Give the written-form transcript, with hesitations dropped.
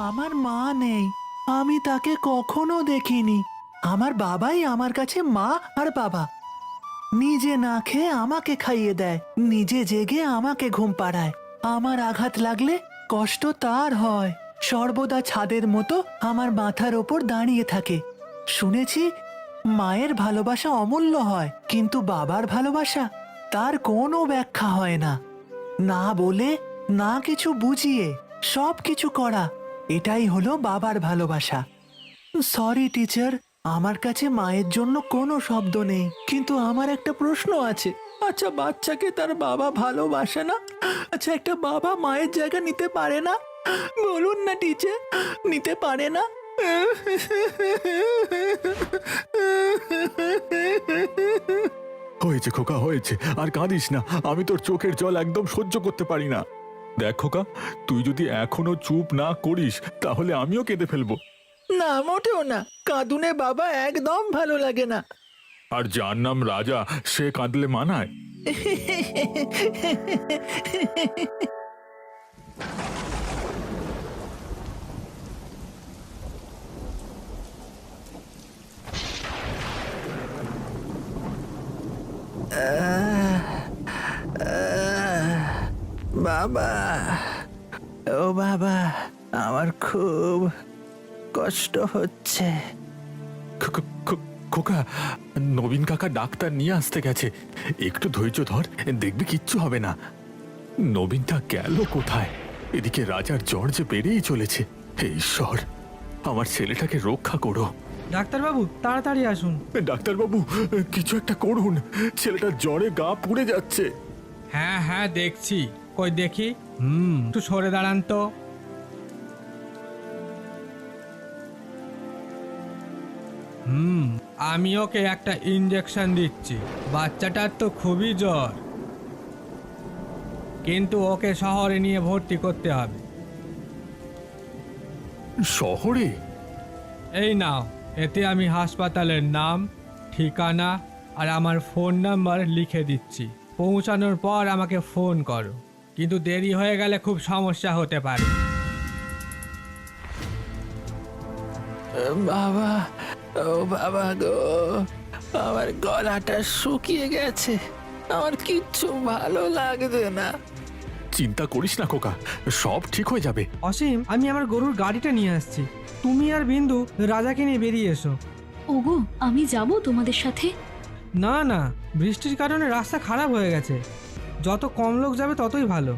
আমার মা নেই, আমি তাকে কখনো দেখিনি। আমার বাবাই আমার কাছে মা আর বাবা। নিজে না খেয়ে আমাকে খাইয়ে দেয়, নিজে জেগে আমাকে ঘুম পাড়ায়। আমার আঘাত লাগলে কষ্ট তার হয়, সর্বদা ছাদের মতো আমার মাথার ওপর দাঁড়িয়ে থাকে। শুনেছি মায়ের ভালোবাসা অমূল্য হয়, কিন্তু বাবার ভালোবাসা তার কোনো ব্যাখ্যা হয় না। না বলে, না কিছু বুঝিয়ে সব কিছু করা, এটাই হলো বাবার ভালোবাসা। সরি টিচার, আমার কাছে মায়ের জন্য কোনো শব্দ নেই। কিন্তু আমার একটা প্রশ্ন আছে। আচ্ছা, বাচ্চাকে তার বাবা ভালোবাসে না? আচ্ছা, একটা বাবা মায়ের জায়গা নিতে পারে না? বলুন না টিচার, নিতে পারে না? হয়েছে খোকা, হয়েছে, আর কাঁদিস না। আমি তোর চোখের জল একদম সহ্য করতে পারি না। দেখ খোকা, তুই যদি এখনো চুপ না করিস তাহলে আমিও কেঁদে ফেলবো। না, মোটেও না। কাঁদুনে বাবা একদম ভালো লাগে না। আর যার নাম রাজা সে কাঁদলে মানায়? বাবা, ও বাবা, আমার খুব কষ্ট হচ্ছে। খোকা, নবীন কাকা ডাক্তার নিয়ে আসতে গেছে। একটু ধৈর্য ধর, দেখবি কিচ্ছু হবে না। নবীনটা গেল কোথায়? এদিকে রাজার জ্বর যে বেড়েই চলেছে। হে ঈশ্বর, আমার ছেলেটাকে রক্ষা করো। ডাক্তারবাবু, তাড়াতাড়ি আসুন। ডাক্তারবাবু, কিছু একটা করুন, ছেলেটার জ্বরে গা পুড়ে যাচ্ছে। হ্যাঁ হ্যাঁ, দেখছি। কই দেখি। একটু সরে দাঁড়ান তো। আমি ওকে একটা ইঞ্জেকশন দিচ্ছি। বাচ্চাটার তো খুবই জ্বর, কিন্তু ওকে শহরে নিয়ে ভর্তি করতে হবে। শহরে? এই নাও, এতে আমি হাসপাতালের নাম, ঠিকানা আর আমার ফোন নাম্বার লিখে দিচ্ছি। পৌঁছানোর পর আমাকে ফোন করো, কিন্তু দেরি হয়ে গেলে খুব সমস্যা হতে পারে। বাবা, ও বাবা গো, আমার গলাটা শুকিয়ে গেছে, আমার কিচ্ছু ভালো লাগছে না। চিন্তা করিস না খোকা, সব ঠিক হয়ে যাবে। অসীম, আমি আমার গরুর গাড়িটা নিয়ে আসছি। তুমি আর বিন্দু রাজাকে নিয়ে বেরিয়ে এসো। ওগো, আমি যাব তোমাদের সাথে? না না, বৃষ্টির কারণে রাস্তা খারাপ হয়ে গেছে। যত কম লোক যাবে ততই ভালো।